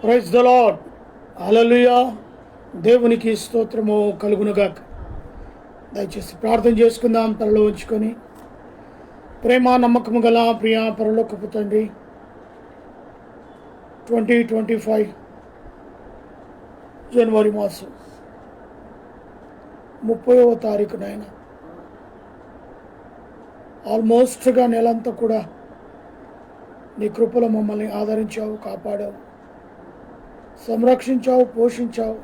Praise the lord. Hallelujah. దేవునికి స్తోత్రము కలుగునుగాక. దయచేసి ప్రార్థన చేసుకుందాం. తలలో ఉంచుకొని, ప్రేమ నమ్మకము గల ప్రియ పరలోకపు తండ్రి, 2025 జనవరి మాసం 30వ తారీఖునైన ఆల్మోస్ట్గా నెలంతా కూడా నీ కృపలో మమ్మల్ని ఆదరించావు, కాపాడావు, సంరక్షించావు, పోషించావు,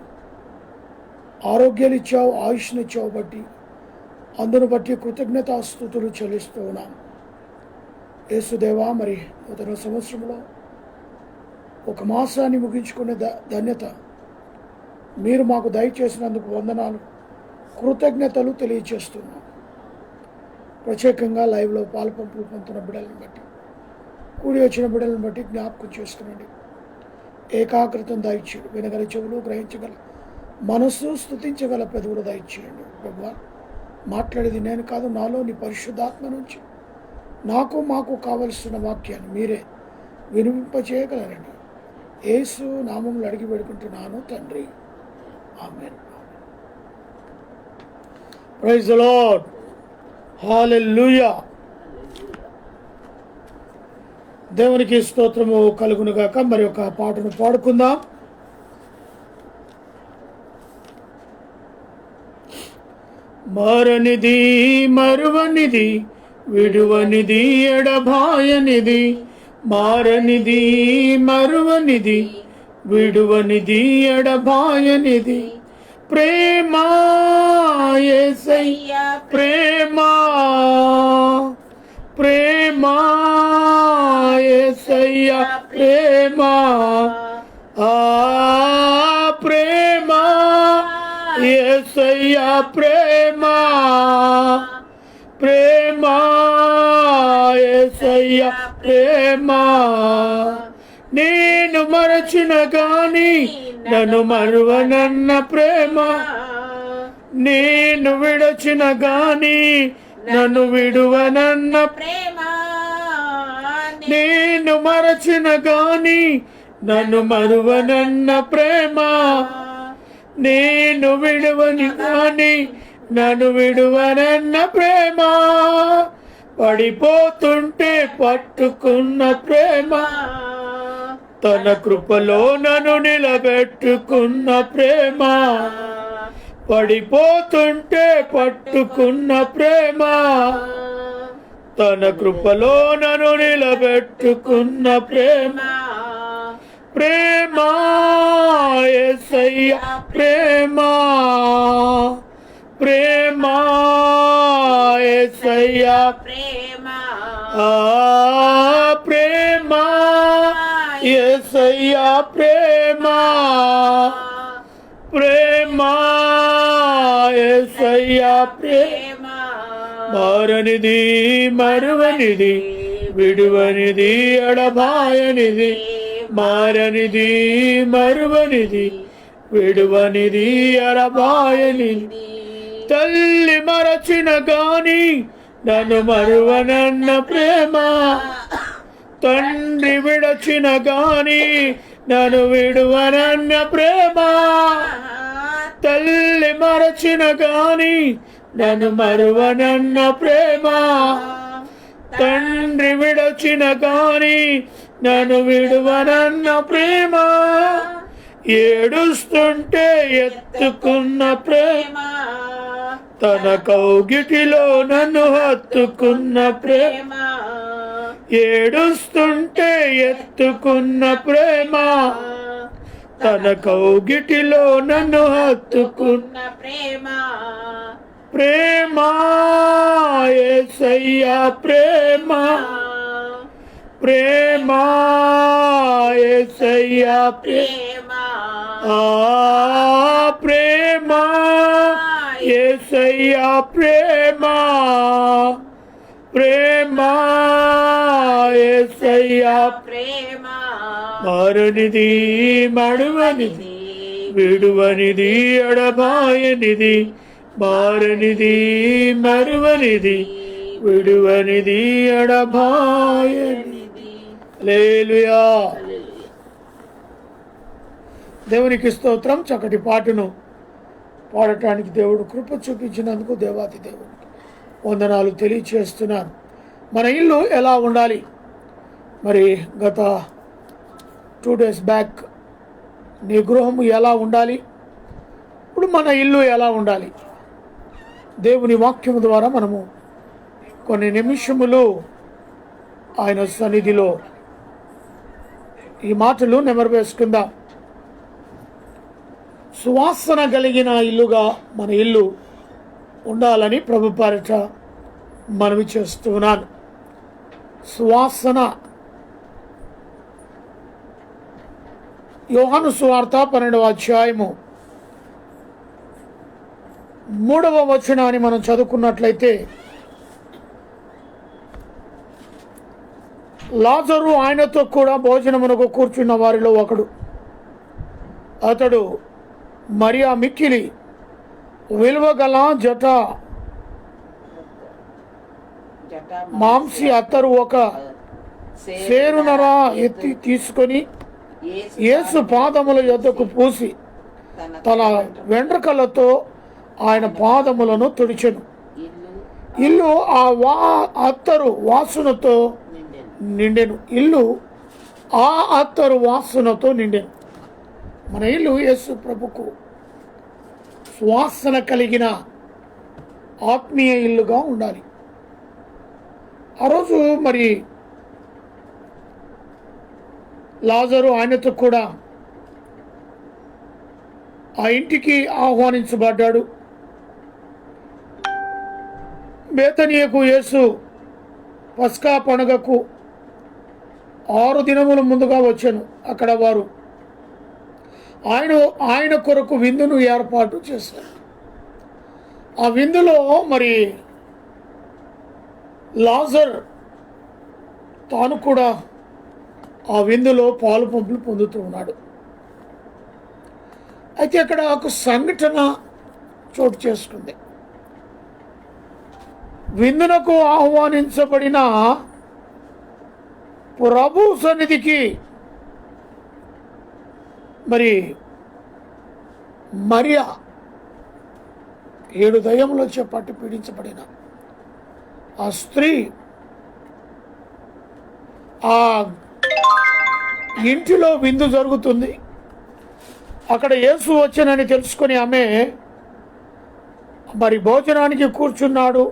ఆరోగ్యాలు ఇచ్చావు, ఆయుష్నిచ్చావు. బట్టి అందును బట్టి కృతజ్ఞతాస్తుతులు చెల్లిస్తూ ఉన్నాం. యేసుదేవా, మరి నూతన సంవత్సరంలో ఒక మాసాన్ని ముగించుకునే ధన్యత మీరు మాకు దయచేసినందుకు వందనాలు, కృతజ్ఞతలు తెలియచేస్తున్నాం. ప్రత్యేకంగా లైవ్లో పాలుపంపులు పొందుతున్న బిడ్డలను బట్టి, కూడి వచ్చిన బిడ్డలను బట్టి జ్ఞాపకం చేసుకునండి. ఏకాగ్రతను దయచేయండి. వినగల చెవులు, గ్రహించగల మనస్సు, స్థుతించగల పెదవులు దయచేయండి. ప్రభువా, మాట్లాడేది నేను కాదు, నాలో నీ పరిశుద్ధాత్మ నుంచి నాకు మాకు కావలసిన వాక్యాన్ని మీరే వినిపింపచేయగలరండి. యేసు నామములో అడిగి పెడుకుంటున్నాను తండ్రి, amen. Praise the Lord. Hallelujah. దేవునికి స్తోత్రము కలుగునుగాక. మరి ఒక పాటను పాడుకుందాం. మారనిది, మరువనిది, విడువనిది, ఎడబాయనిది, మారనిది, మరువనిది, విడువనిది, ఎడబాయనిది, ప్రేమా యేసయ్యా ప్రేమా, ప్రేమా యేసయ్యా ప్రేమా, ఆ ప్రేమా యేసయ్యా ప్రేమా, ప్రేమా యేసయ్యా ప్రేమా. నేను మరచిన గాని నన్ను మరువనన్న ప్రేమ, నేను విడచిన గాని నన్ను విడువనన్న ప్రేమ, నేను మరచిన గాని నన్ను మరువనన్న ప్రేమ, నేను విడువని గాని నన్ను విడువనన్న ప్రేమ, పడిపోతుంటే పట్టుకున్న ప్రేమ, తన కృపలో నన్ను నిలబెట్టుకున్న ప్రేమ, పడిపోతుంటే పట్టుకున్న ప్రేమ, తన కృపలో నన్ను నిలబెట్టుకున్న ప్రేమ, ప్రేమా యేసయ్యా ప్రేమా, ప్రేమా యేసయ్యా ప్రేమ, ఆ ప్రేమా యేసయ్యా ప్రేమా, ప్రేమా యేసయ్యా ప్రేమ, మారనిది, మరువనిది, విడువనిది, ఎడబాయనిది, మారనిది, మరువనిది, విడువనిది, ఎడబాయనిది, తల్లి మరచిన గాని నన్ను మరువనన్న ప్రేమ, తండ్రి విడచిన గాని నన్ను విడువనన్న ప్రేమ, తల్లి మరచిన గాని నన్ను మరువనన్న ప్రేమ, తండ్రి విడచిన గాని నన్ను విడువనన్న ప్రేమ, ఏడుస్తుంటే ఎత్తుకున్న ప్రేమ, తన కౌగిటిలో నన్ను హత్తుకున్న ప్రేమ, ఏడుస్తుంటే ఎత్తుకున్న ప్రేమ, తన కౌగిటిలో నన్ను హత్తుకున్న ప్రేమ, ప్రేమా యేసయ్యా ప్రేమా, ప్రేమా యేసయ్యా ప్రేమ, ఆ ప్రేమా యేసయ్యా ప్రేమా, ప్రేమా యేసయ్యా ప్రేమ, మారనిది, మడువనిది, విడువనిది, ఎడబాయనిది, మారనిది, మరువనిది, విడువనిది, ఎడబాయనిది. హల్లెలూయా. దేవునికి స్తోత్రం. చక్కటి పాటను పాడటానికి దేవుడు కృప చూపించినందుకు దేవాతి దేవునికి వందనాలు తెలియచేస్తున్నాను. మన ఇల్లు ఎలా ఉండాలి? మరి గత 2 days బ్యాక్ నీ గృహం ఎలా ఉండాలి, ఇప్పుడు మన ఇల్లు ఎలా ఉండాలి? దేవుని వాక్యము ద్వారా మనము కొన్ని నిమిషములు ఆయన సన్నిధిలో ఈ మాటలు నెమరు వేసుకుందాం. సువాసన కలిగిన ఇల్లుగా మన ఇల్లు ఉండాలని ప్రభు పేరిట మనవి చేస్తున్నాను. సువాసన. యోహాను సువార్త 12వ అధ్యాయము 3వ వచనాన్ని మనం చదువుకున్నట్లయితే, లాజరు ఆయనతో కూడా భోజనమునకు కూర్చున్న వారిలో ఒకడు. అతడు మరియా మిక్కిలి విలువగల జట మాంసి అత్తరు ఒక సేరునర ఎత్తి తీసుకొని యేసు పాదముల యొద్దకు పూసి తన వెంట్రుకలతో ఆయన పాదములను తుడిచెను. ఇల్లు ఆ అత్తరు వాసనతో నిండెను. ఇల్లు ఆ అత్తరు వాసనతో నిండెను. మన ఇల్లు యేసు ప్రభుకు సువాసన కలిగిన ఆత్మీయ ఇల్లుగా ఉండాలి. ఆ రోజు మరి లాజరు ఆయనతో కూడా ఆ ఇంటికి ఆహ్వానించబడ్డాడు. బేతనియకు యేసు పస్కా పండుగకు 6 దినముల ముందుగా వచ్చాను. అక్కడ వారు ఆయన కొరకు విందును ఏర్పాటు చేశారు. ఆ విందులో మరి లాజర్ తాను కూడా ఆ విందులో పాలు పంపులు పొందుతూ ఉన్నాడు. అయితే అక్కడ ఒక సంఘటన చోటు చేసుకుంది. విందునకు ఆహ్వానించబడిన ప్రభు సన్నిధికి మరి మరియా 7 దయ్యములు పట్టి పీడించబడిన ఆ స్త్రీ ఆ ఇంటిలో విందు జరుగుతుంది. అక్కడ యేసు వచ్చానని తెలుసుకొని ఆమె మరి భోజనానికి కూర్చున్నాడు.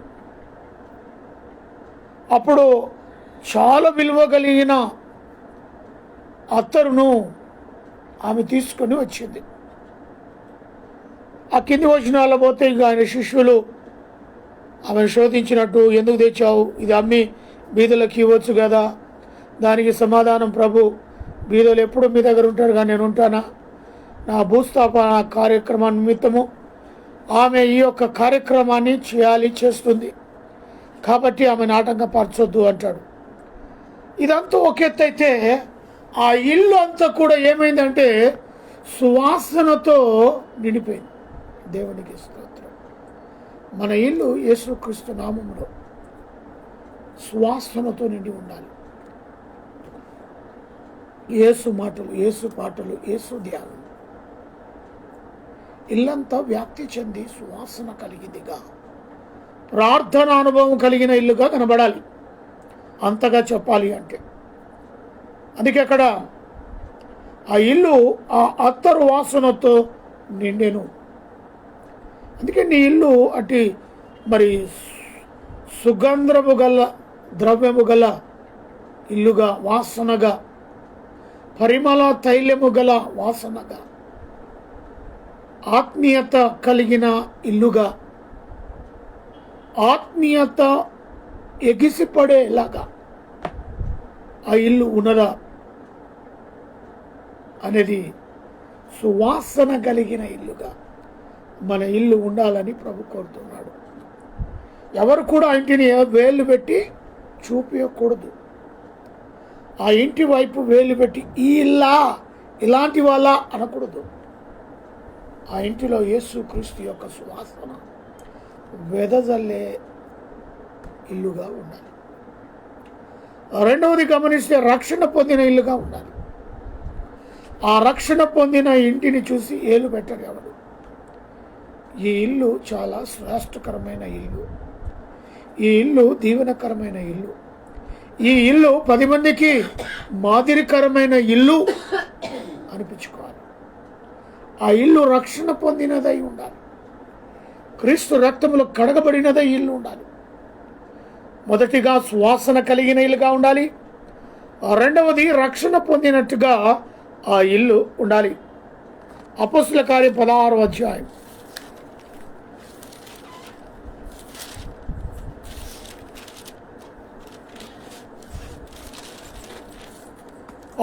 అప్పుడు చాలా విలువ కలిగిన అత్తరును ఆమె తీసుకొని వచ్చింది. ఆ కింది వచనాల్లో పోతే ఇంకా ఆయన శిష్యులు ఆమెను శోధించినట్టు, ఎందుకు తెచ్చావు, ఇది అమ్మి బీదలకు ఇవ్వచ్చు కదా. దానికి సమాధానం, ప్రభు బీదలు ఎప్పుడు మీ దగ్గర ఉంటారు కానీ నేను ఉంటానా? నా భూస్థాపన కార్యక్రమం నిమిత్తము ఆమె ఈ యొక్క కార్యక్రమాన్ని చేస్తుంది కాబట్టి ఆమెను ఆటంకపరచొద్దు అంటాడు. ఇదంతా ఒక ఎత్తు అయితే, ఆ ఇల్లు అంతా కూడా ఏమైందంటే సువాసనతో నిండిపోయింది. దేవునికి స్తోత్రం. మన ఇల్లు యేసుక్రీస్తు నామములో సువాసనతో నిండి ఉండాలి. యేసు మాటలు, యేసు పాటలు, యేసు ధ్యానం ఇల్లంతా వ్యాప్తి చెంది సువాసన కలిగిందిగా, ప్రార్థన అనుభవం కలిగిన ఇల్లుగా కనబడాలి. అంతగా చెప్పాలి అంటే అందుకే అక్కడ ఆ ఇల్లు ఆ అత్తరు వాసనతో నిండెను. అందుకే నీ ఇల్లు అటు మరి సుగంధము గల ద్రవ్యము గల ఇల్లుగా, వాసనగా, పరిమళ తైలము గల వాసనగా, ఆత్మీయత కలిగిన ఇల్లుగా, ఆత్మీయత ఎగిసిపడేలాగా ఆ ఇల్లు ఉన్నదా అనేది సువాసన కలిగిన ఇల్లుగా మన ఇల్లు ఉండాలని ప్రభు కోరుతున్నాడు. ఎవరు కూడా ఆ ఇంటిని వేలు పెట్టి చూపించకూడదు. ఆ ఇంటి వైపు వేలు పెట్టి ఈ ఇల్లా, ఇలాంటి వాళ్ళ అనకూడదు. ఆ ఇంటిలో యేసుక్రీస్తు యొక్క సువాసన వెదజల్లే ఇల్లుగా ఉండాలి. రెండవది గమనిస్తే రక్షణ పొందిన ఇల్లుగా ఉండాలి. ఆ రక్షణ పొందిన ఇంటిని చూసి ఏలు పెట్టడు ఎవడు. ఈ ఇల్లు చాలా శ్రేష్టకరమైన ఇల్లు, ఈ ఇల్లు దీవెనకరమైన ఇల్లు, ఈ ఇల్లు 10 మందికి మాదిరికరమైన ఇల్లు అనిపించుకోవాలి. ఆ ఇల్లు రక్షణ పొందినదై ఉండాలి, క్రీస్తు రక్తములో కడగబడినదై ఇల్లు ఉండాలి. మొదటిగా సువాసన కలిగిన ఇల్లుగా ఉండాలి, రెండవది రక్షణ పొందినట్టుగా ఆ ఇల్లు ఉండాలి. అపోస్తుల కార్యం 16వ అధ్యాయం.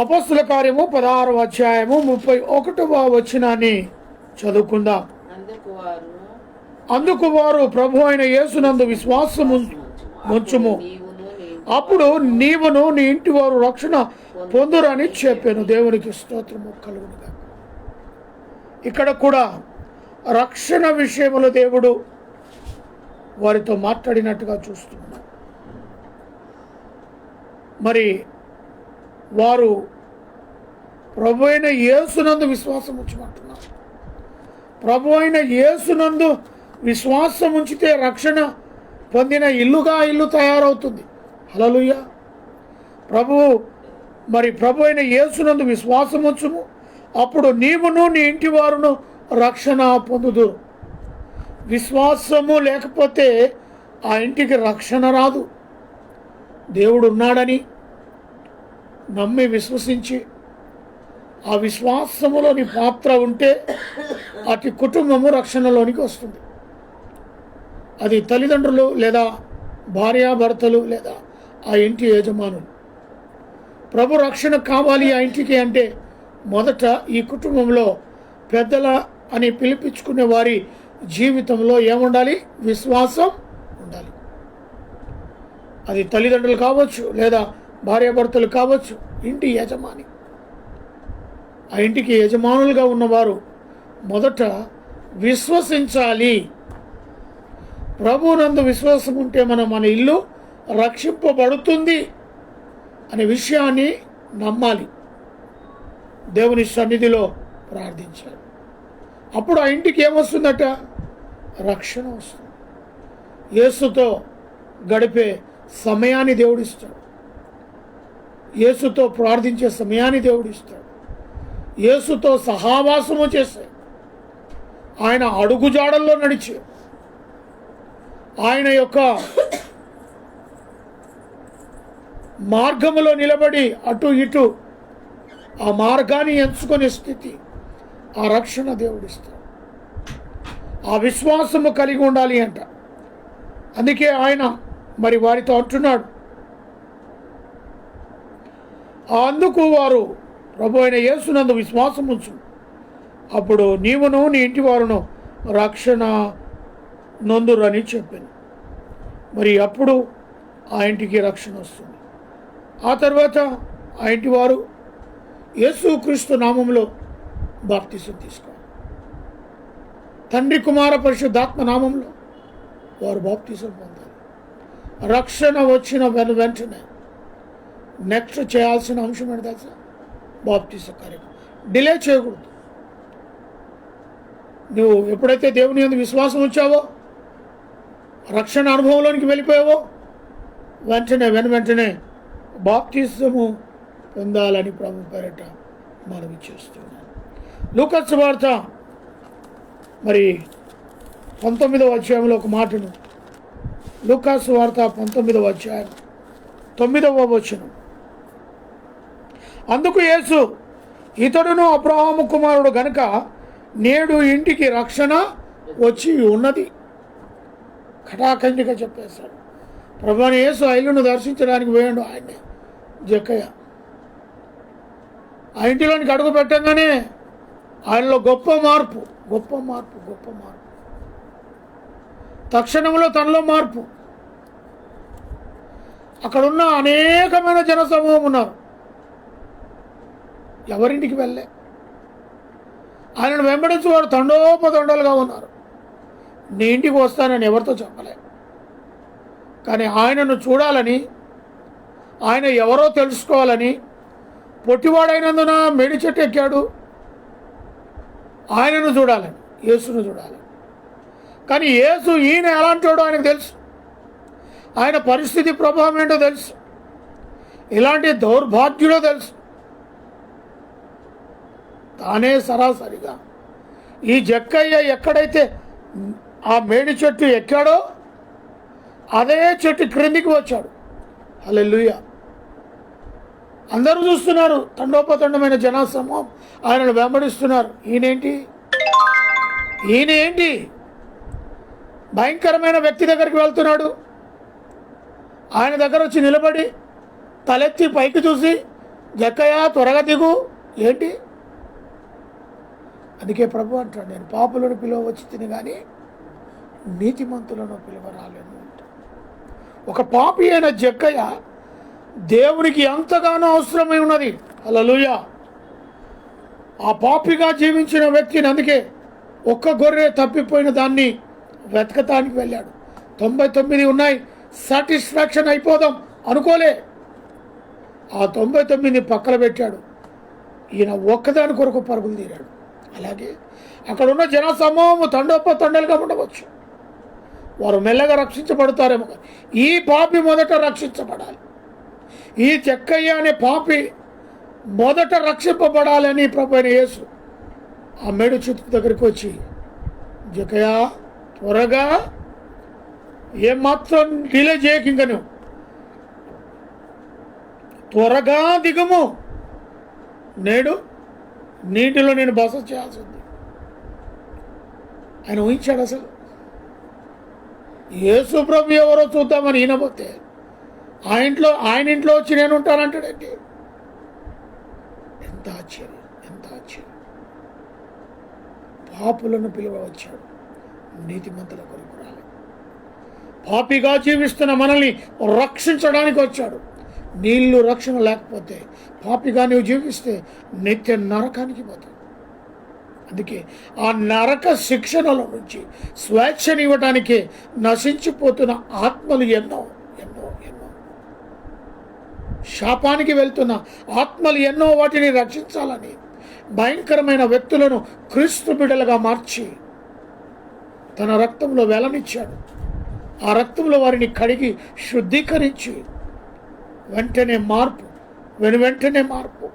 అపోస్తుల కార్యము 16వ అధ్యాయము 31వ వచనాన్ని చదువుకుందాం. అందుకు వారు ప్రభు అయిన యేసునందు విశ్వాసము ఉంచుము, అప్పుడు నీవును నీ ఇంటి వారు రక్షణ పొందురని చెప్పాను. దేవునికి స్తోత్రము కలుగునుగా. ఇక్కడ కూడా రక్షణ విషయంలో దేవుడు వారితో మాట్లాడినట్టుగా చూస్తున్నాం. మరి వారు ప్రభు అయిన యేసునందు విశ్వాసం ఉంచమంటున్నారు. ప్రభు అయిన యేసునందు విశ్వాసం ఉంచితే రక్షణ పొందిన ఇల్లుగా ఇల్లు తయారవుతుంది. హల్లెలూయా. ప్రభు అయిన యేసునందు విశ్వాసం ఉంచుము, అప్పుడు నీవును నీ ఇంటి వారును రక్షణ పొందుదురు. విశ్వాసము లేకపోతే ఆ ఇంటికి రక్షణ రాదు. దేవుడు ఉన్నాడని నమ్మి విశ్వసించి ఆ విశ్వాసములోని పాత్ర ఉంటే అటు కుటుంబము రక్షణలోనికి వస్తుంది. అది తల్లిదండ్రులు లేదా భార్యాభర్తలు లేదా ఆ ఇంటి యజమానులు. ప్రభు రక్షణ కావాలి ఆ ఇంటికి అంటే మొదట ఈ కుటుంబంలో పెద్దల అని పిలిపించుకునే వారి జీవితంలో ఏముండాలి? విశ్వాసం ఉండాలి. అది తల్లిదండ్రులు కావచ్చు లేదా భార్యాభర్తలు కావచ్చు, ఇంటి యజమాని. ఆ ఇంటికి యజమానులుగా ఉన్నవారు మొదట విశ్వసించాలి. ప్రభువునందు విశ్వాసం ఉంటే మన ఇల్లు రక్షింపబడుతుంది అనే విషయాన్ని నమ్మాలి. దేవుని సన్నిధిలో ప్రార్థించాలి. అప్పుడు ఆ ఇంటికి ఏమొస్తుందట? రక్షణ వస్తుంది. యేసుతో గడిపే సమయాన్ని దేవుడిస్తాడు, యేసుతో ప్రార్థించే సమయాన్ని దేవుడిస్తాడు, యేసుతో సహవాసము చేసే, ఆయన అడుగుజాడల్లో నడిచి ఆయన యొక్క మార్గములో నిలబడి అటు ఇటు ఆ మార్గాన్ని ఎంచుకునే స్థితి ఆ రక్షణ దేవుడిస్తాడు. ఆ విశ్వాసము కలిగి ఉండాలి అంట. అందుకే ఆయన మరి వారితో అంటున్నాడు, అందుకు వారు ప్రభు అయిన యేసునందు విశ్వాసం ఉంచు, అప్పుడు నీవును నీ ఇంటి వారును రక్షణ నొందురని చెప్పాను. మరి అప్పుడు ఆ ఇంటికి రక్షణ వస్తుంది. ఆ తర్వాత ఆ ఇంటి వారు యేసుక్రీస్తు నామంలో బాప్తిసం తీసుకోవాలి. తండ్రి కుమార పరిశుద్ధాత్మ నామంలో వారు బాప్తిసం పొందాలి. రక్షణ వచ్చిన వెంటనే నెక్స్ట్ చేయాల్సిన అంశం ఏంటి తెలుసా? బాప్తిసం కార్యక్రమం. డిలే చేయకూడదు. నువ్వు ఎప్పుడైతే దేవుని యందు విశ్వాసం ఉంచావో, రక్షణ అనుభవంలోనికి వెళ్ళిపోయావో, వెంటనే బాప్తిసము పొందాలని ప్రభు పేరట మనవి చేస్తున్నాను. లూకా సువార్త మరి 19వ అధ్యాయంలో ఒక మాటను, లూకా సువార్త 19వ అధ్యాయం 9వ వచనం. అందుకు యేసు, ఇతడును అబ్రహాము కుమారుడు గనుక నేడు ఇంటికి రక్షణ వచ్చి ఉన్నది. ఖటాఖండిగా చెప్పేశాడు. ప్రభువైన యేసు ఆ ఇల్లును దర్శించడానికి పోయాడు. ఆయన్ని జక్కయ్య ఆ ఇంటిలోనికి అడుగు పెట్టగానే ఆయనలో గొప్ప మార్పు. తక్షణంలో తనలో మార్పు. అక్కడున్న అనేకమైన జనసమూహం ఉన్నారు, ఎవరింటికి వెళ్ళే. ఆయనను వెంబడించి వారు తండోపతండాలుగా ఉన్నారు. నీ ఇంటికి వస్తానని ఎవరితో చెప్పలే, కానీ ఆయనను చూడాలని, ఆయన ఎవరో తెలుసుకోవాలని పొట్టివాడైనందున మేడి చెట్టు ఎక్కాడు. ఆయనను చూడాలని, యేసును చూడాలని. కానీ యేసు ఈయన ఎలాంటోడో ఆయనకు తెలుసు. ఆయన పరిస్థితి ప్రభావం ఏంటో తెలుసు. ఇలాంటి దౌర్భాగ్యుడో తెలుసు. తానే సరాసరిగా ఈ జక్కయ్య ఎక్కడైతే ఆ మేడి చెట్టు ఎక్కాడో అదే చెట్టు క్రిందికి వచ్చాడు. హల్లెలూయా. అందరూ చూస్తున్నారు. తండోపతండమైన జనసమూహం ఆయనను వెంబడిస్తున్నారు. ఈయన ఏంటి భయంకరమైన వ్యక్తి దగ్గరికి వెళ్తున్నాడు. ఆయన దగ్గర వచ్చి నిలబడి తలెత్తి పైకి చూసి, జక్కయ్య త్వరగా దిగు. ఏంటి? అందుకే ప్రభు అంటాడు, నేను పాపులను పిలువవచ్చి తిని కానీ నీతిమంతులను పిలువరాలేను. ఒక పాపి అయిన జక్కయ్య దేవునికి ఎంతగానో అవసరమై ఉన్నది. హల్లెలూయా. ఆ పాపిగా జీవించిన వ్యక్తిని, అందుకే ఒక్క గొర్రె తప్పిపోయిన దాన్ని వెతకటానికి వెళ్ళాడు. 99 ఉన్నాయి, సాటిస్ఫాక్షన్ అయిపోదాం అనుకోలే. ఆ 99 పక్కన పెట్టాడు. ఈయన ఒక్కదాని కొరకు పరుగులు తీరాడు. అలాగే అక్కడ ఉన్న జన సమూహము తండోపతండాలుగా ఉండవచ్చు. వారు మెల్లగా రక్షించబడతారేమో. ఈ పాపి మొదట రక్షించబడాలి. ఈ జక్కయ్య అనే పాపి మొదట రక్షింపబడాలని ప్రభువైన యేసు ఆ మేడు చెట్టు దగ్గరికి వచ్చి, జక్కయ్య త్వరగా ఏమాత్రం డిలే చేయక, ఇంక నువ్వు త్వరగా దిగుము. నేడు నీటిలో నేను బస చేయాల్సి ఉంది. ఆయన ఊహించాడు అసలు యేసు ప్రభు ఎవరో చూద్దామని ఈయనపోతే ఆయన ఇంట్లో వచ్చి నేను ఉంటానంటాడంటే ఎంత ఆశ్చర్యం, ఎంత ఆశ్చర్యం. పాపులను పిలువ వచ్చాడు, నీతిమంతుల కొరకు రాలేదు. పాపిగా జీవిస్తున్న మనల్ని రక్షించడానికి వచ్చాడు. నీళ్ళు రక్షణ లేకపోతే, పాపిగా నువ్వు జీవిస్తే నిత్య నరకానికి పోతావు. అందుకే ఆ నరక శిక్షణల నుంచి స్వేచ్ఛనివ్వటానికి నశించిపోతున్న ఆత్మలు ఎన్నో ఎన్నో ఎన్నో, శాపానికి వెళ్తున్న ఆత్మలు ఎన్నో, వాటిని రక్షించాలని భయంకరమైన వ్యక్తులను క్రీస్తు బిడ్డలుగా మార్చి తన రక్తంలో వెలనిచ్చాడు. ఆ రక్తంలో వారిని కడిగి శుద్ధీకరించి వెంటనే మార్పు, వెంటనే మార్పు,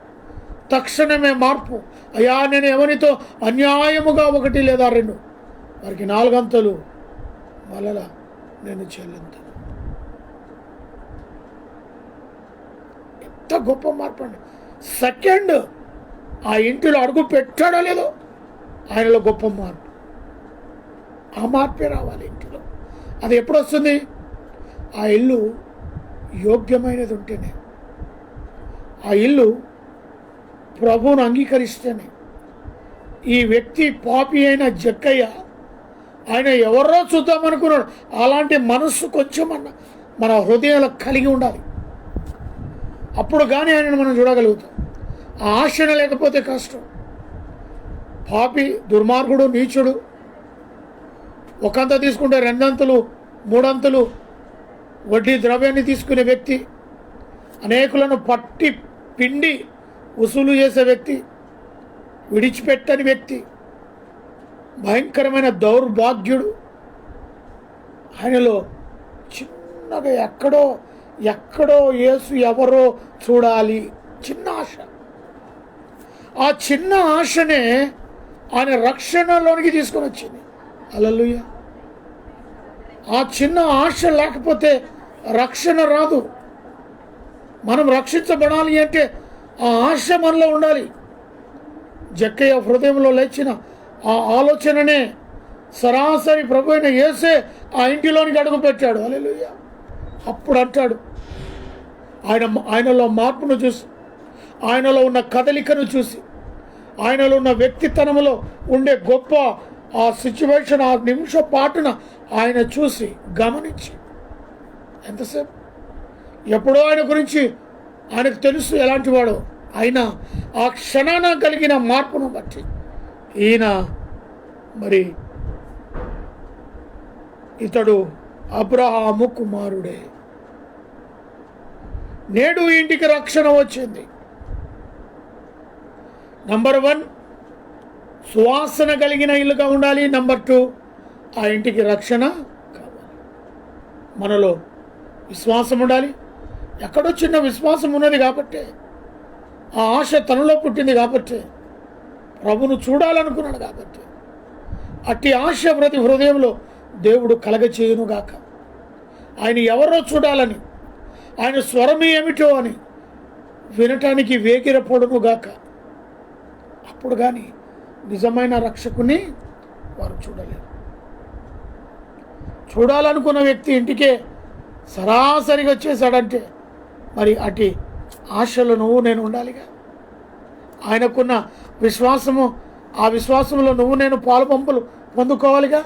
తక్షణమే మార్పు. అయ్యా, నేను ఎవరితో అన్యాయముగా 1 లేదా 2 వారికి 4 అంతలు మళ్ళా నేను చెల్లింతాను. ఎంత గొప్ప మార్పు అండి. సెకండ్ ఆ ఇంటిలో అడుగు పెట్టాడో లేదో ఆయనలో గొప్ప మార్పు. ఆ మార్పే రావాలి ఇంటిలో. అది ఎప్పుడు వస్తుంది? ఆ ఇల్లు యోగ్యమైనది ఉంటేనే, ఆ ఇల్లు ప్రభువును అంగీకరిస్తేనే. ఈ వ్యక్తి పాపి అయిన జక్కయ్య, ఆయన ఎవరో చూద్దామనుకున్నాడు. అలాంటి మనస్సు కొంచెం మన హృదయంలో కలిగి ఉండాలి. అప్పుడు కానీ ఆయనను మనం చూడగలుగుతాం. ఆ ఆశన లేకపోతే కష్టం. పాపి, దుర్మార్గుడు, నీచుడు, ఒకంత తీసుకుంటే 2 అంతలు 3 అంతలు వడ్డీ ద్రవ్యాన్ని తీసుకునే వ్యక్తి, అనేకులను పట్టి పిండి వసూలు చేసే వ్యక్తి, విడిచిపెట్టని వ్యక్తి, భయంకరమైన దౌర్భాగ్యుడు. ఆయనలో చిన్నగా ఎక్కడో యేసు ఎవరో చూడాలి, చిన్న ఆశ. ఆ చిన్న ఆశనే ఆయన రక్షణలోనికి తీసుకొని వచ్చింది. హల్లెలూయా. ఆ చిన్న ఆశ లేకపోతే రక్షణ రాదు. మనం రక్షించబడాలి అంటే ఆ ఆశ మనలో ఉండాలి. జక్కయ్య హృదయంలో లేచిన ఆ ఆలోచననే సరాసరి ప్రభు అయిన యేసే ఆ ఇంటిలోనికి అడుగు పెట్టాడు. హల్లెలూయా. అప్పుడు అంటాడు, ఆయనలో మార్పును చూసి, ఆయనలో ఉన్న కదలికను చూసి, ఆయనలో ఉన్న వ్యక్తిత్వంలో ఉండే గొప్ప ఆ సిచ్యువేషన్, ఆ నిమిష పాటున ఆయన చూసి గమనించి, ఎంతసేపు ఎప్పుడో ఆయన గురించి ఆయనకు తెలుసు ఎలాంటి వాడో. అయినా ఆ క్షణాన కలిగిన మార్పును బట్టి ఈయన మరి ఇతడు అబ్రహాము కుమారుడే. నేడు ఇంటికి రక్షణ వచ్చింది. నంబర్ 1 సువాసన కలిగిన ఇల్లుగా ఉండాలి. నంబర్ 2 ఆ ఇంటికి రక్షణ కావాలి. మనలో విశ్వాసం ఉండాలి. ఎక్కడో చిన్న విశ్వాసం ఉన్నది కాబట్టి, ఆ ఆశ తనలో పుట్టింది కాబట్టి, ప్రభును చూడాలనుకున్నాడు కాబట్టి, అట్టి ఆశ ప్రతి హృదయంలో దేవుడు కలగచేయునుగాక. ఆయన ఎవరో చూడాలని, ఆయన స్వరం ఏమిటో అని వినటానికి వేగిరపడునుగాక. అప్పుడు కానీ నిజమైన రక్షకుని వారు చూడలేరు. చూడాలనుకున్న వ్యక్తి ఇంటికే సరాసరిగా వచ్చేసాడంటే మరి అటు ఆశలో నువ్వు నేను ఉండాలిగా. ఆయనకున్న విశ్వాసము, ఆ విశ్వాసంలో నువ్వు నేను పాలు పంపులు పొందుకోవాలిగా.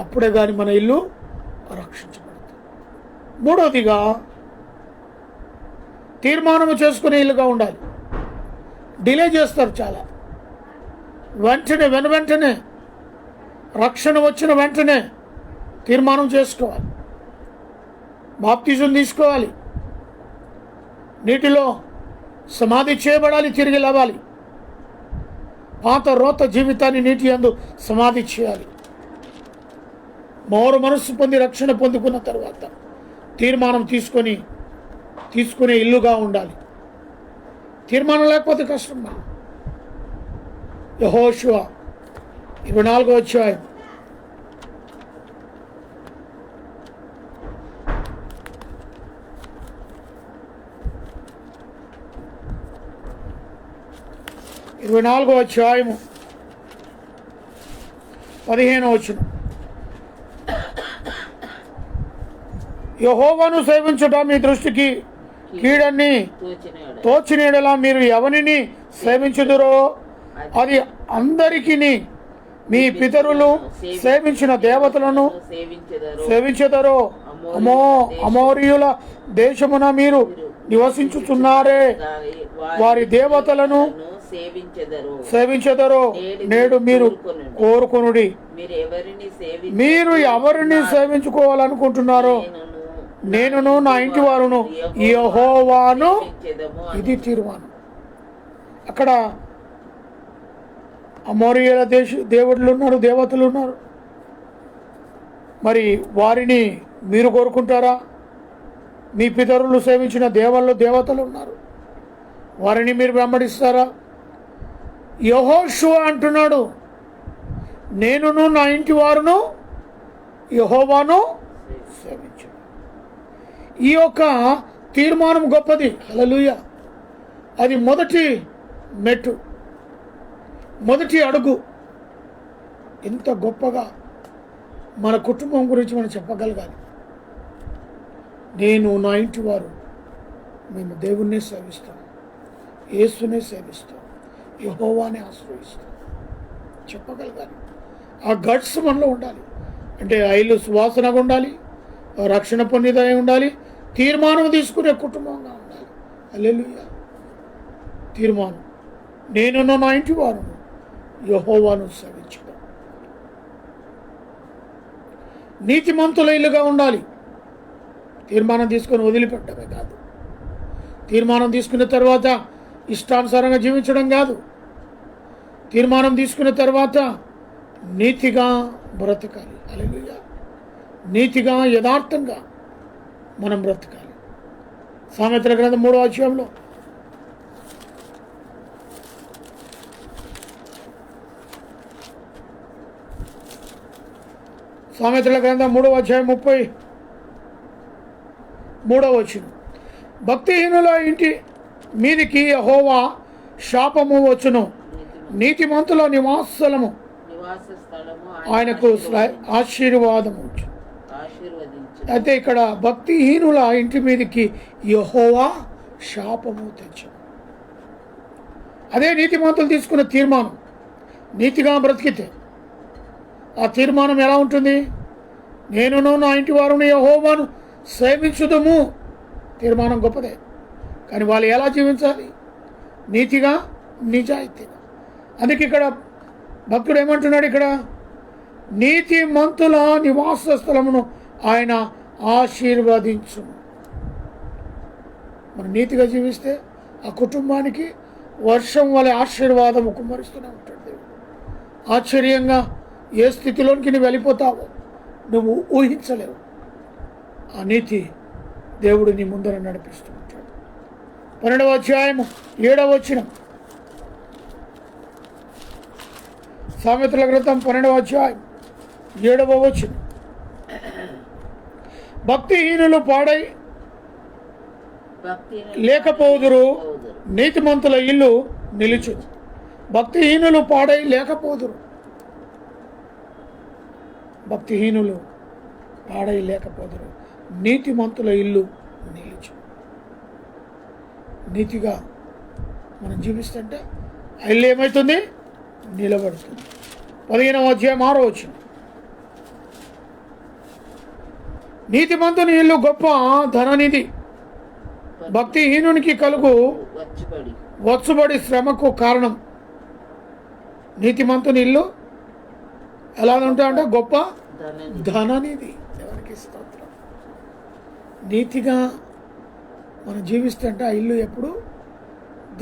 అప్పుడే కానీ మన ఇల్లు రక్షించబడుతుంది. మూడవదిగా తీర్మానము చేసుకునే ఇల్లుగా ఉండాలి. డిలే చేస్తారు చాలా. వెంటనే రక్షణ వచ్చిన వెంటనే తీర్మానం చేసుకోవాలి. బాప్తిజం తీసుకోవాలి, నీటిలో సమాధి చేయబడాలి, తిరిగి లేవాలి. పాత రోత జీవితాన్ని నీటి యందు సమాధి చేయాలి. మారు మనస్సు పొంది రక్షణ పొందుకున్న తర్వాత తీర్మానం తీసుకునే ఇల్లుగా ఉండాలి. తీర్మానం లేకపోతే కష్టం. యెహోషువ 24వ అధ్యాయం 24వ అధ్యాయము 15వ వచనం. యెహోవాను సేవించుట మీ దృష్టికి కీడని తోచిన యెడల మీరు ఎవరిని సేవించుదురో అది అందరికీ మీ పితరులు సేవించిన దేవతలను సేవించెదరో. అమోరీయుల దేశమున మీరు నివసించుచున్నారే, వారి దేవతలను సేవించెదరో. నేడు మీరు కోరుకొనుడి, మీరు ఎవరిని సేవించుకోవాలనుకుంటున్నారో నేనును నా ఇంటి వారును యెహోవాను. ఇది తీర్మానం. అక్కడ అమోరీయుల దేవుళ్ళు ఉన్నారు, దేవతలు ఉన్నారు. మరి వారిని మీరు కోరుకుంటారా? మీ పితరులు సేవించిన దేవతలు ఉన్నారు, వారిని మీరు వెంబడిస్తారా? యెహోషువ అంటున్నాడు, నేనును నా ఇంటి వారును యెహోవాను సేవించు. ఈ యొక్క తీర్మానం గొప్పది. హల్లెలూయా. అది మొదటి మెట్టు, మొదటి అడుగు. ఇంత గొప్పగా మన కుటుంబం గురించి మనం చెప్పగలగాలి. నేను నా ఇంటి వారు మేము దేవుణ్ణి సేవిస్తాం, యేసునే సేవిస్తాం, యెహోవానే ఆశ్రయిస్తాం చెప్పగలగాలి. ఆ గట్స్ మనలో ఉండాలి. అంటే ఐలు సువాసనగా ఉండాలి, రక్షణ పొందిదై ఉండాలి, తీర్మానం తీసుకునే కుటుంబంగా ఉండాలి. హల్లెలూయా. తీర్మానం, నేను నా ఇంటి వారును యెహోవాను సేవించుదాం. నీతిమంతుల ఇల్లుగా ఉండాలి. తీర్మానం తీసుకొని వదిలిపెట్టడమే కాదు, తీర్మానం తీసుకున్న తర్వాత ఇష్టానుసారంగా జీవించడం కాదు. తీర్మానం తీసుకున్న తర్వాత నీతిగా బ్రతకాలి. హల్లెలూయా. నీతిగా యథార్థంగా మనం బ్రతకాలి. సామెతల గ్రంథం 3వ అధ్యాయంలో సామెతల గ్రంథం 3వ అధ్యాయం 33వ వచనం. భక్తిహీనుల ఇంటి మీదికి యెహోవా శాపము వచ్చును, నీతిమంతుల నివాస స్థలము ఆయనకు ఆశీర్వాదము. అయితే ఇక్కడ భక్తిహీనుల ఇంటి మీదకి యెహోవా శాపము తెచ్చును. అదే నీతిమంతులు తీసుకున్న తీర్మానం. నీతిగా బ్రతికితే ఆ తీర్మానం ఎలా ఉంటుంది? నేనును నా ఇంటి వారుని యెహోవాను సేవించుదుము. తీర్మానం గొప్పదే, కానీ వాళ్ళు ఎలా జీవించాలి? నీతిగా, నిజాయితీగా. అందుకే ఇక్కడ భక్తుడు ఏమంటున్నాడు? ఇక్కడ నీతిమంతుల నివాస స్థలమును ఆయన ఆశీర్వదించును. మనం నీతిగా జీవిస్తే ఆ కుటుంబానికి వర్షం వలె ఆశీర్వాదము కుమ్మరిస్తూనే ఉంటాడు దేవుడు. ఆశ్చర్యంగా ఏ స్థితిలోనికి నువ్వు వెళ్ళిపోతావో నువ్వు ఊహించలేవు. ఆ నీతి దేవుడు నీ ముందర నడిపిస్తూ ఉంటాడు. 12వ అధ్యాయము 7వ వచనం. సామెతల గ్రంథం 12వ అధ్యాయం 7వ వచనం. భక్తిహీనులు పాడై లేకపోదురు, నీతిమంతుల ఇల్లు నిలుచు. భక్తిహీనులు పాడై లేకపోదురు, భక్తిహీనులు పాడై లేకపోదురు, నీతిమంతుల ఇల్లు నిలుచు. నీతిగా మనం జీవిస్తుంటే ఆ ఇల్లు ఏమవుతుంది? నిలబడుతుంది. 15వ అధ్యాయం 6వ వచనం. నీతిమంతుని ఇల్లు గొప్ప ధననిధి, భక్తిహీనునికి కలుగు వచ్చుబడి శ్రమకు కారణం. నీతిమంతుని ఇల్లు ఎలా ఉంటాయంటే గొప్ప ధననిధి. ఎవరికి స్తోత్రం. నీతిగా మనం జీవిస్తుంటే ఆ ఇల్లు ఎప్పుడు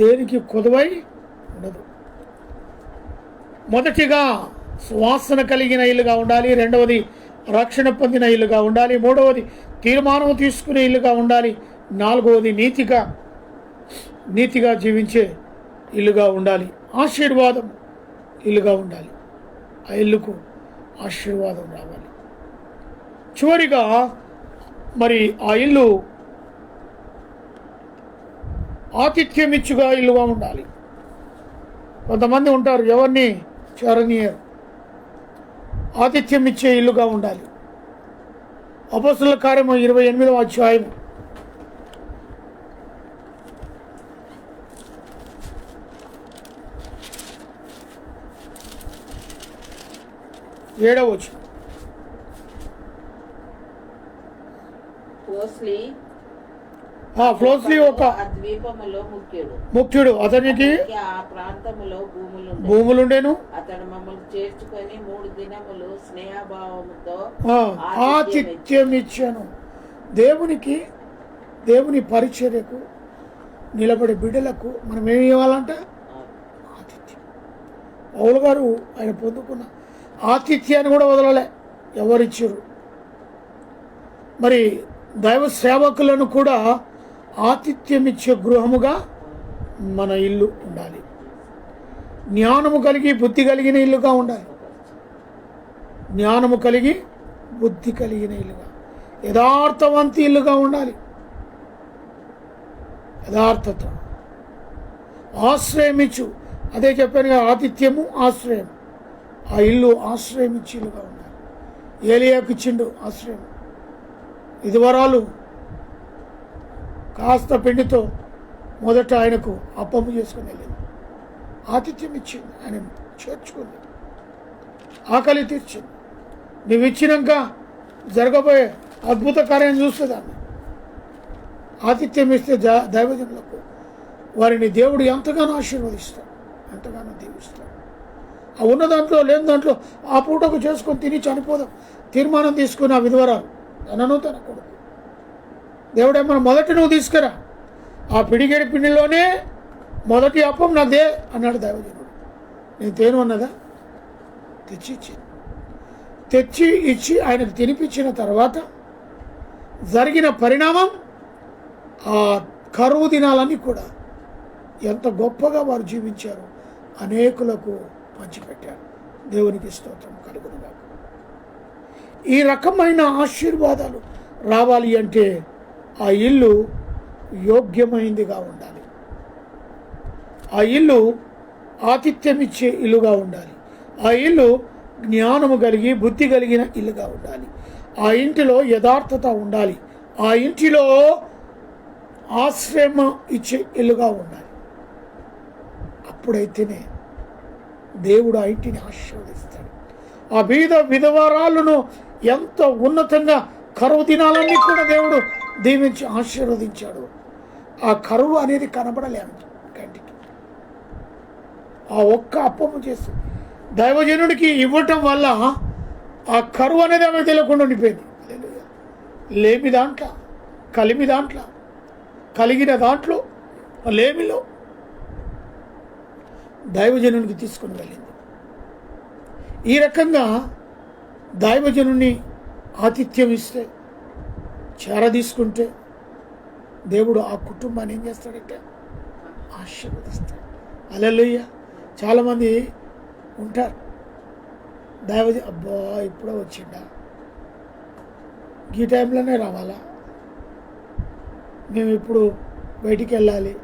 దేనికి కొదువై ఉండదు. మొదటిగా సువాసన కలిగిన ఇల్లుగా ఉండాలి. రెండవది రక్షణ పొందిన ఇల్లుగా ఉండాలి. మూడవది తీర్మానం తీసుకునే ఇల్లుగా ఉండాలి. నాలుగవది నీతిగా జీవించే ఇల్లుగా ఉండాలి. ఆశీర్వాదం ఇల్లుగా ఉండాలి. ఆ ఇల్లుకు ఆశీర్వాదం రావాలి. చివరిగా మరి ఆ ఇల్లు ఆతిథ్యమిచ్చుగా ఇల్లుగా ఉండాలి. కొంతమంది ఉంటారు ఎవరిని చేరనీయరు. ఆతిథ్యం ఇచ్చే ఇల్లుగా ఉండాలి. అపొస్తలుల కార్యము 28వ అధ్యాయం 7వ వచనం. ఫ్లోస్లీ ఒక ద్వీపములో ముఖ్యుడు. అతనికి ఆ ప్రాంతములో భూములుండెను. అతడు మమ్మల్ని చేర్చుకొని 3 దినములు స్నేహభావముతో ఆతిథ్యం ఇచ్చాను. దేవుని పరిచర్యకు నిలబడే బిడ్డలకు మనం ఏమి ఇవ్వాలంట? ఆతిథ్యం. పౌలు గారు ఆయన పొందుకున్న ఆతిథ్యాన్ని కూడా వదలలే. ఎవరిచ్చారు? మరి దైవ సేవకులను కూడా ఆతిథ్యం ఇచ్చే గృహముగా మన ఇల్లు ఉండాలి. జ్ఞానము కలిగి బుద్ధి కలిగిన ఇల్లుగా ఉండాలి. జ్ఞానము కలిగి బుద్ధి కలిగిన ఇల్లుగా, యథార్థవంతి ఇల్లుగా ఉండాలి. యథార్థత, ఆశ్రయం ఇచ్చు. అదే చెప్పాను కదా, ఆతిథ్యము ఆశ్రయం. ఆ ఇల్లు ఆశ్రయం ఇచ్చి ఇల్లుగా ఉండాలి. ఏలియాకు ఇచ్చిండు ఆశ్రయం. ఇదివరాలు కాస్త పిండితో మొదట ఆయనకు అప్పము చేసుకుని వెళ్ళింది. ఆతిథ్యం ఇచ్చింది, ఆయన చేర్చుకుంది, ఆకలి తీర్చింది. నువ్వు ఇచ్చినాక జరగబోయే అద్భుత కార్యం చూస్తుందాన్ని. ఆతిథ్యం ఇస్తే దైవజనులకు వారిని దేవుడు ఎంతగానో ఆశీర్వదిస్తాడు, ఎంతగానో దీవిస్తాడు. ఆ ఉన్న దాంట్లో లేని దాంట్లో ఆ పూటకు చేసుకొని తిని చనిపోదాం తీర్మానం తీసుకుని ఆ విధవరాలు తనను తన కొడుకు, దేవుడేమన్నా మొదటి నువ్వు తీసుకురా, ఆ పిడిగేడి పిండిలోనే మొదటి అప్పం నాదే అన్నాడు దైవజనుడు. నేను తేను అన్నదా? తెచ్చి ఇచ్చి ఆయనకు తినిపించిన తర్వాత జరిగిన పరిణామం, ఆ కరువు దినాలన్నీ కూడా ఎంత గొప్పగా వారు జీవించారు, అనేకులకు పంచిపెట్టారు. దేవునికి స్తోత్రం కలుగునుగాక. ఈ రకమైన ఆశీర్వాదాలు రావాలి అంటే ఆ ఇల్లు యోగ్యమైందిగా ఉండాలి. ఆ ఇల్లు ఆతిథ్యం ఇచ్చే ఇల్లుగా ఉండాలి. ఆ ఇల్లు జ్ఞానము కలిగి బుద్ధి కలిగిన ఇల్లుగా ఉండాలి. ఆ ఇంటిలో యథార్థత ఉండాలి. ఆ ఇంటిలో ఆశ్రయం ఇచ్చే ఇల్లుగా ఉండాలి. అప్పుడైతేనే దేవుడు ఆ ఇంటిని ఆశీర్వదిస్తాడు. ఆ విధవరాలను ఎంత ఉన్నతంగా కరువు దినాలన్నీ కూడా దేవుడు దీవించి ఆశీర్వదించాడు. ఆ కరువు అనేది కనబడలేదు కంటికి. ఆ ఒక్క అప్పము చేసి దైవజనుడికి ఇవ్వటం వల్ల ఆ కరువు అనేది ఆమె తెలియకుండా ఉండిపోయింది. లేమి దాంట్లో, కలిమి దాంట్లో, కలిగిన దాంట్లో, లేమిలో దైవజనునికి తీసుకుని వెళ్ళింది. ఈ రకంగా దైవజనుని ఆతిథ్యం ఇస్తే, చేరదీసుకుంటే దేవుడు ఆ కుటుంబాన్ని ఏం చేస్తాడంటే ఆశీర్వదిస్తాడు. హల్లెలూయా. చాలామంది ఉంటారు, అబ్బా ఇప్పుడే వచ్చిండా, ఈ టైంలోనే రావాలా, మేము ఇప్పుడు బయటికి వెళ్ళాలి,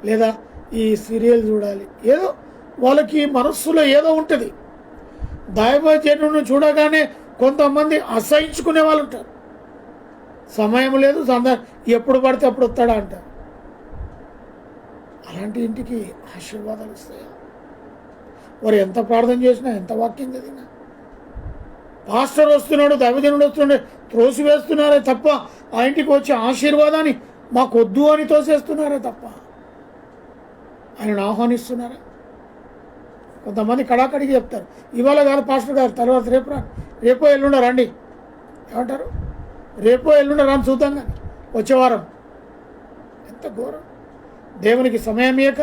లేదా ఈ సీరియల్ చూడాలి, ఏదో వాళ్ళకి మనస్సులో ఏదో ఉంటుంది. దైవజనుని చూడగానే కొంతమంది అసహించుకునే వాళ్ళు ఉంటారు. సమయం లేదు, ఎప్పుడు పడితే అప్పుడు వస్తాడా అంటారు. అలాంటి ఇంటికి ఆశీర్వాదాలు వస్తాయా? వారు ఎంత ప్రార్థన చేసినా, ఎంత వాక్యం చదివినా, పాస్టర్ వస్తున్నాడు, దైవజనుడు వస్తున్నాడు త్రోసి వేస్తున్నారే తప్ప ఆ ఇంటికి వచ్చే ఆశీర్వాదాన్ని మాకు వద్దు అని తోసేస్తున్నారే తప్ప ఆయనను ఆహ్వానిస్తున్నారా? కొంతమంది కడాకడికి చెప్తారు, ఇవాళ కాదు పాస్టర్ గారు, తర్వాత రేపో ఎల్లుండ రండి. ఏమంటారు? రేపో ఎల్లుండ రాని చూద్దాం కానీ వచ్చేవారం. ఎంత ఘోరం! దేవునికి సమయం ఇయ్యక,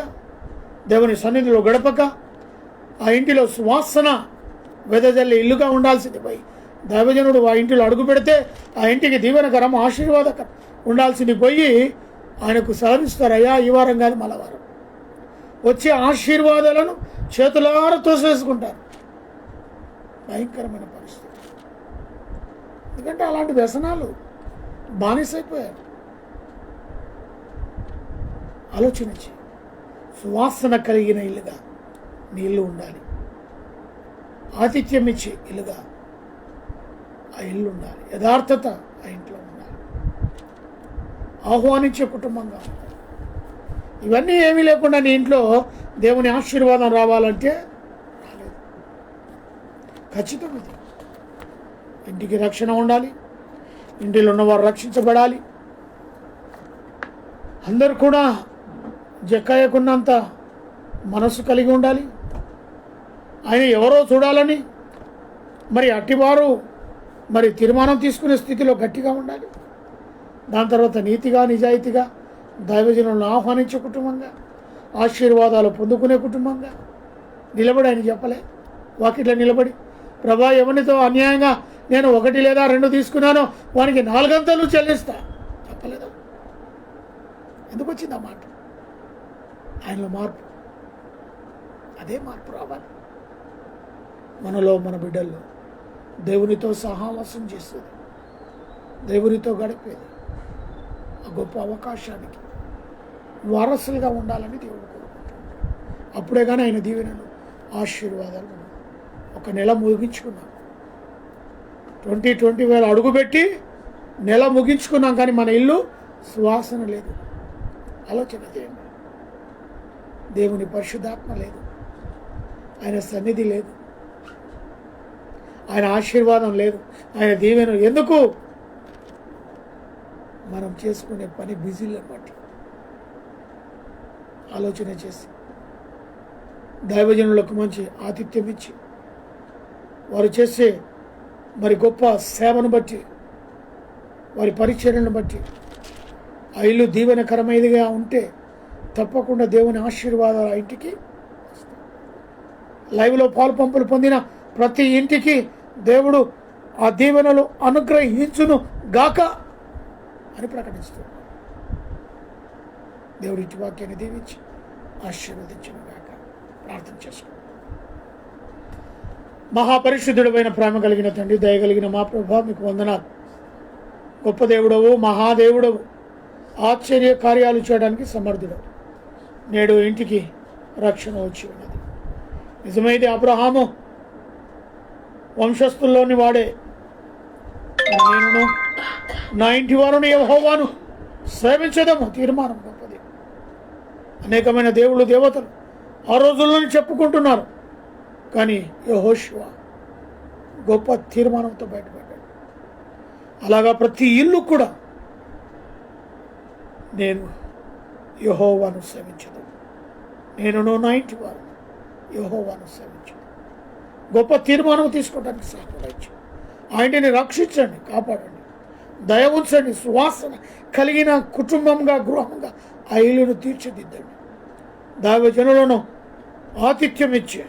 దేవుని సన్నిధిలో గడపక, ఆ ఇంటిలో సువాసన వెదజల్లి ఇల్లుగా ఉండాల్సింది పోయి దైవజనుడు ఆ ఇంటిలో అడుగు పెడితే ఆ ఇంటికి దీవెనకరం ఆశీర్వాదకరం ఉండాల్సింది పోయి ఆయనకు సహరిస్తారయ్యా ఈ వారం కాదు మళ్ళా వారం వచ్చే ఆశీర్వాదాలను చేతులారా తోసేసుకుంటారు. భయంకరమైన పరిస్థితి. ఎందుకంటే అలాంటి వ్యసనాలు బానిసైపోయారు. ఆలోచించి సువాసన కలిగిన ఇల్లుగా నీ ఇల్లు ఉండాలి. ఆతిథ్యం ఇచ్చే ఇల్లుగా ఆ ఇల్లు ఉండాలి. యథార్థత ఆ ఇంట్లో ఉండాలి. ఆహ్వానించే కుటుంబంగా ఉండాలి. ఇవన్నీ ఏమీ లేకుండా నీ ఇంట్లో దేవుని ఆశీర్వాదం రావాలంటే రాలేదు. ఖచ్చితంగా ఇంటికి రక్షణ ఉండాలి. ఇంటిలో ఉన్నవారు రక్షించబడాలి. అందరూ కూడా జక్కయ్యకున్నంత మనసు కలిగి ఉండాలి. ఆయన ఎవరో చూడాలని మరి అట్టివారు మరి తీర్మానం తీసుకునే స్థితిలో గట్టిగా ఉండాలి. దాని తర్వాత నీతిగా నిజాయితీగా దైవజనులను ఆహ్వానించే కుటుంబంగా, ఆశీర్వాదాలు పొందుకునే కుటుంబంగా నిలబడి ఆయన చెప్పలే వాకిట్లో నిలబడి, ప్రభా ఎవరితో అన్యాయంగా నేను 1 లేదా 2 తీసుకున్నానో వానికి 4 అంతలు చెల్లిస్తా చెప్పలేదా? ఎందుకు వచ్చింది ఆ మాట? ఆయనలో మార్పు. అదే మార్పు రావాలి మనలో, మన బిడ్డల్లో. దేవునితో సహవాసం చేసేది, దేవునితో గడిపేది, ఆ గొప్ప అవకాశానికి వారసులుగా ఉండాలని దేవుడు కోరుకుంటున్నాడు. అప్పుడే కానీ ఆయన దీవెనలు ఆశీర్వాదాలు ఉన్నాయి. 1 నెల ముగించుకున్నాం, 2020 అడుగుపెట్టి నెల ముగించుకున్నాం, కానీ మన ఇల్లు సువాసన లేదు. ఆలోచన చేయండి. దేవుని పరిశుద్ధాత్మ లేదు, ఆయన సన్నిధి లేదు, ఆయన ఆశీర్వాదం లేదు, ఆయన దీవెన. ఎందుకు? మనం చేసుకునే పని బిజీలను బట్టి. ఆలోచన చేసి దైవజనులకు మంచి ఆతిథ్యం ఇచ్చి వారు చేసే మరి గొప్ప సేవను బట్టి, వారి పరిచర్యను బట్టి ఆ ఇల్లు దీవెనకరమైనదిగా ఉంటే తప్పకుండా దేవుని ఆశీర్వాదాలు ఆ ఇంటికి. లైవ్లో పాలు పంపులు పొందిన ప్రతి ఇంటికి దేవుడు ఆ దీవెనలు అనుగ్రహించును గాక అని ప్రకటిస్తున్నాడు. దేవుడి ఇటు వాక్యాన్ని దీవించి ఆశీర్వదించును గాక. ప్రార్థన చేసుకోండి. మహాపరిశుద్ధుడమైన ప్రేమ కలిగిన తండ్రి, దయగలిగిన మా ప్రభా, మీకు వందనాలు. గొప్ప దేవుడవు, మహాదేవుడవు, ఆశ్చర్య కార్యాలు చేయడానికి సమర్థుడవు. నేడు ఇంటికి రక్షణ వచ్చి ఉన్నది. నిజమైతే అబ్రహాము వంశస్థుల్లోని వాడే, నేను నా ఇంటి వారుని యెహోవాను సేవించదము తీర్మానం గొప్పది. అనేకమైన దేవుళ్ళు దేవతలు ఆ రోజుల్లోనే చెప్పుకుంటున్నారు, కానీ యెహోషువ గొప్ప తీర్మానంతో బయటపడ్డాడు. అలాగా ప్రతి ఇల్లు కూడా నేను యెహోవాను సేవించదు, నేను నా ఇంటి వారు యెహోవాను సేవించదు. గొప్ప తీర్మానం తీసుకోవడానికి సహాయించు. ఆయనని రక్షించండి, కాపాడండి, దయ ఉంచండి. సువాసన కలిగిన కుటుంబంగా, గృహంగా ఆ ఇల్లును తీర్చిదిద్దండి. దైవజనులను ఆతిథ్యం ఇచ్చి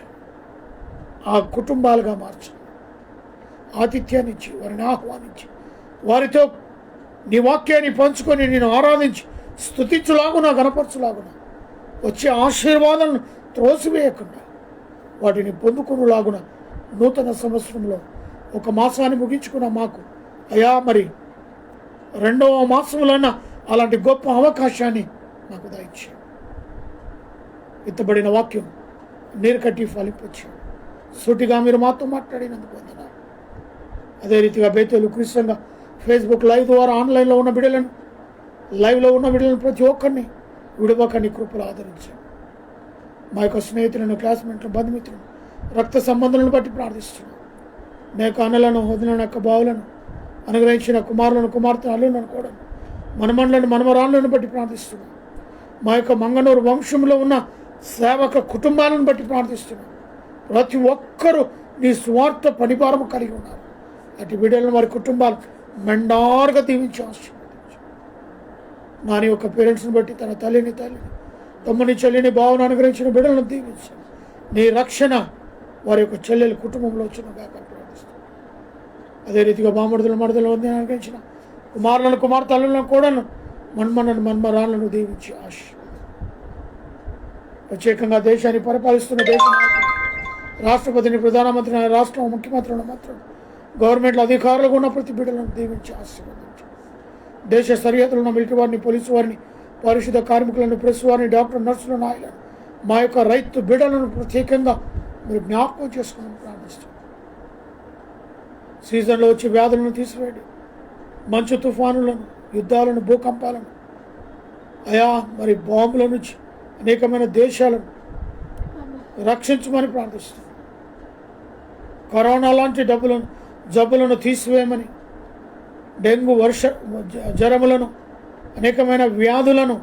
ఆ కుటుంబాలుగా మార్చు. ఆతిథ్యాన్ని ఇచ్చి వారిని ఆహ్వానించి వారితో నీ వాక్యాన్ని పంచుకొని నేను ఆరాధించి స్తుతించులాగునా గణపరచులాగునా వచ్చే ఆశీర్వాదాలను త్రోసివేయకుండా వాటిని పొందుకునేలాగున నూతన సంవత్సరంలో ఒక మాసాన్ని ముగించుకున్న మాకు అయా మరి 2వ మాసంలోన అలాంటి గొప్ప అవకాశాన్ని మాకు దయచేయండి. విత్తబడిన వాక్యం నీరు కట్టి ఫలింపచ్చు. సూటిగా మీరు మాతో మాట్లాడినందుకు వందనాలు. అదే రీతిగా బేతేలు క్రిస్తంగా ఫేస్బుక్ లైవ్ ద్వారా ఆన్లైన్లో ఉన్న బిడ్డలను, లైవ్లో ఉన్న బిడ్డలను ప్రతి ఒక్కరిని విడవకని కృపలు ఆదరించండి. మా యొక్క స్నేహితులను, క్లాస్మేట్లను, బంధుమిత్రులను, రక్త సంబంధాలను బట్టి ప్రార్థిస్తున్నాను. నా యొక్క అన్నలను, వదిన యొక్క బావులను అనుగ్రహించిన కుమారులను, కుమార్తె, అల్లులను కూడా మనమణులను, మనమరాళ్ళను బట్టి ప్రార్థిస్తున్నాను. మా యొక్క మంగనూరు వంశంలో ఉన్న సేవక కుటుంబాలను బట్టి ప్రార్థిస్తున్నాను. ప్రతి ఒక్కరూ నీ స్వార్థ పనిభారము కలిగి ఉన్నారు. అటు బిడ్డలను వారి కుటుంబాలు మెండారుగా దీవించి ఆశీర్వదించు. నాని యొక్క పేరెంట్స్ని బట్టి తన తల్లిని, తమ్ముని, చెల్లిని, బావను అనుగ్రహించిన బిడ్డలను దీవించు. నీ రక్షణ వారి యొక్క చెల్లెల కుటుంబంలో వచ్చినగా ప్రార్థిస్తాను. అదే రీతిగా మరుదులు అనుగ్రహించిన కుమారులను, కుమార్తెలను కూడా మన్మరాలను దీవించి ఆశీర్వదించు. ప్రత్యేకంగా దేశాన్ని పరిపాలిస్తున్న దేశ నాయకులు, రాష్ట్రపతిని, ప్రధానమంత్రిని, రాష్ట్ర ముఖ్యమంత్రులను, మంత్రులు, గవర్నమెంట్ అధికారులు ఉన్న ప్రతి బిడ్డలను దీవించి ఆశీర్వదించు. దేశ సరిహద్దులు ఉన్న మిలిటరీ వారిని, పోలీసు వారిని, పరిశుద్ధ కార్మికులను, ప్రెస్ వారిని, డాక్టర్, నర్సులను, నాయకులను, మా యొక్క రైతు బిడ్డలను ప్రత్యేకంగా మీరు జ్ఞాపకం చేసుకుని ప్రార్థిస్తాం. సీజన్లో వచ్చే వ్యాధులను తీసివేయండి. మంచు తుఫానులను, యుద్ధాలను, భూకంపాలను, అయా మరి బాంబుల నుంచి అనేకమైన దేశాలను రక్షించమని ప్రార్థిస్తాం. కరోనా లాంటి జబ్బులను తీసివేయమని, డెంగ్యూ, జ్వరములను, అనేకమైన వ్యాధులను,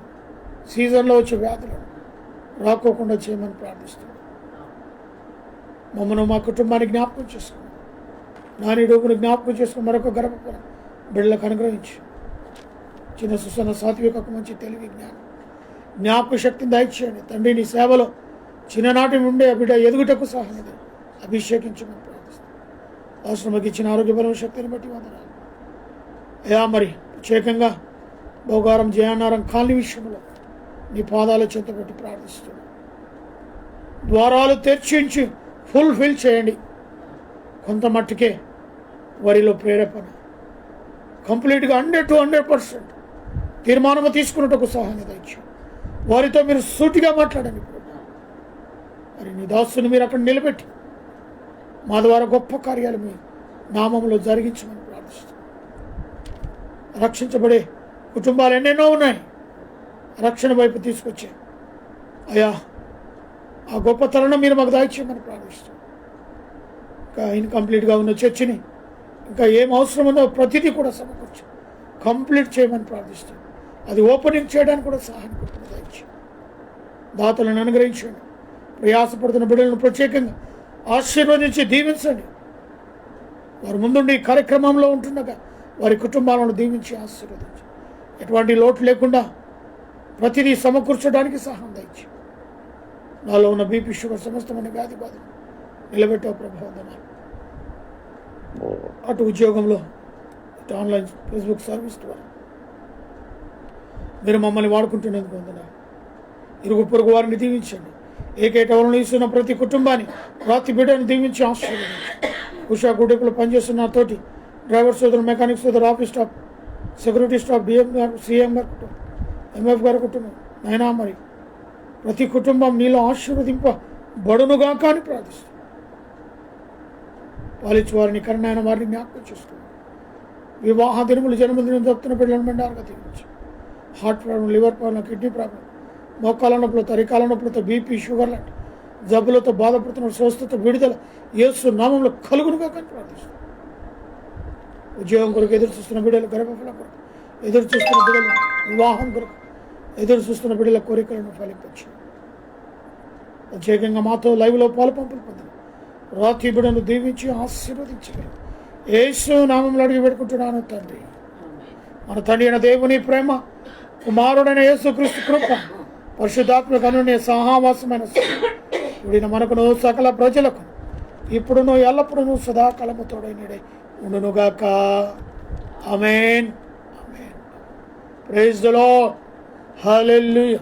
సీజన్లో వచ్చే వ్యాధులను రాకోకుండా చేయమని ప్రార్థిస్తాం. మమ్మల్ని, మా కుటుంబాన్ని జ్ఞాపకం చేసుకుని, నాని డూపును జ్ఞాపకం చేసుకుని మరొక గర్భఫలం బిడ్డలకు అనుగ్రహించి, చిన్న సుసన్న సాత్వికకు మంచి తెలివి, జ్ఞాపక శక్తిని దయచేయండి. తండ్రి, నీ సేవలో చిన్ననాటి నుండే ఆ బిడ్డ ఎదుగుటకు సహాయం అభిషేకించమని ప్రార్థిస్తాను. అవసరమకి ఇచ్చిన ఆరోగ్య బలం, శక్తిని బట్టి వందనాలు. అయా మరి ప్రత్యేకంగా భోగారం, జయానారం కాలనీ విషయంలో నీ పాదాల చెంత పెట్టి ప్రార్థిస్తున్నాను. ద్వారాలు తెరిచించి ఫుల్ఫిల్ చేయండి. కొంత మట్టుకే వారిలో ప్రేరేపణ కంప్లీట్గా 100% తీర్మానము తీసుకున్నట్టుకు సహాయం దయచేయండి. వారితో మీరు సూటిగా మాట్లాడండి. మరి నీ దాసుని మీరు అక్కడ నిలబెట్టి మా ద్వారా గొప్ప కార్యాలు మీ నామంలో జరిగించమని ప్రార్థిస్తాం. రక్షించబడే కుటుంబాలు ఎన్నెన్నో ఉన్నాయి. రక్షణ వైపు తీసుకొచ్చే అయ్యా ఆ గొప్ప తరుణం మీరు మాకు దాయిచ్చేయమని ప్రార్థిస్తాం. ఇంకా ఇన్కంప్లీట్గా ఉన్న చర్చిని ఇంకా ఏం అవసరం ఉందో ప్రతిదీ కూడా సమకూర్చి కంప్లీట్ చేయమని ప్రార్థిస్తాం. అది ఓపెనింగ్ చేయడానికి కూడా సహాయం దాయిచ్చి దాతలను అనుగ్రహించండి. ప్రయాసపడుతున్న బిడ్డలను ప్రత్యేకంగా ఆశీర్వదించి దీవించండి. వారు ముందుండి కార్యక్రమంలో ఉంటుండగా వారి కుటుంబాలను దీవించి ఆశీర్వదించి ఎటువంటి లోటు లేకుండా ప్రతిదీ సమకూర్చడానికి సహాయం దయచి నాలో ఉన్న బీపీ, షుగర్, సమస్తమైన వ్యాధి బాధలు నిలబెట్టే ప్రభావం. అటు ఉద్యోగంలో, ఇటు ఆన్లైన్ ఫేస్బుక్ సర్వీస్ ద్వారా మీరు మమ్మల్ని వాడుకుంటున్నందుకు వందనాలు. ఇరుగు పొరుగు వారిని దీవించండి. ఏకేటవలను ఇస్తున్న ప్రతి కుటుంబాన్ని, ప్రతి బిడ్డను దీవించి ఆశీర్వదించండి. ఉషా గుడికులు పనిచేస్తున్న తోటి డ్రైవర్ సోదరు, మెకానిక్ సోదరు, office staff, security staff, DM గారు, సిఎం గారి కుటుంబం, ఎంఎఫ్ గారి కుటుంబం, అయినా మరి ప్రతి కుటుంబం నీలో ఆశీర్వదింపబడునుగా కానీ ప్రార్థిస్తుంది. పాలించి వారిని, కరుణైన వారిని జ్ఞాపకం చేస్తుంది. వివాహ దినములు, జన్మదినం జరుపుతున్న పిల్లలను మెండారుగా దీవించి heart problem, liver problem, kidney problem, మోకాల నొప్పులతో, అరికాల నొప్పులతో, బీపీ, షుగర్ లాంటి జబ్బులతో బాధపడుతున్న స్వస్థత, విడుదల యేసు నామంలో కలుగునుగా కానీ ప్రార్థిస్తుంది. ఉద్యోగం కొరకు ఎదురు చూస్తున్న బిడ్డలు, గర్భఫలం కొరకు ఎదురు చూస్తున్న బిడ్డలు, వివాహం కొరకు ఎదురు చూస్తున్న బిడ్డల కోరికలను ఫలించు. ప్రత్యేకంగా మాతో లైవ్లో పాలుపంపులు పొందిన రాత్రి బిడ్డను దీవించి ఆశీర్వదించగలరు. యేసు నామంలో అడిగి పెట్టుకుంటున్నాను తండ్రి. మన తండ్రి అయిన దేవుని ప్రేమ, కుమారుడైన యేసుక్రీస్తు కృప, పరిశుద్ధాత్మక అనునే సహవాసమైన కూడిన మనకును సకల ప్రజలకు ఇప్పుడును ఎల్లప్పుడూ సదాకాలము తోడైనడే ఉండునుగాక. Amen. Amen. Praise the Lord. Hallelujah.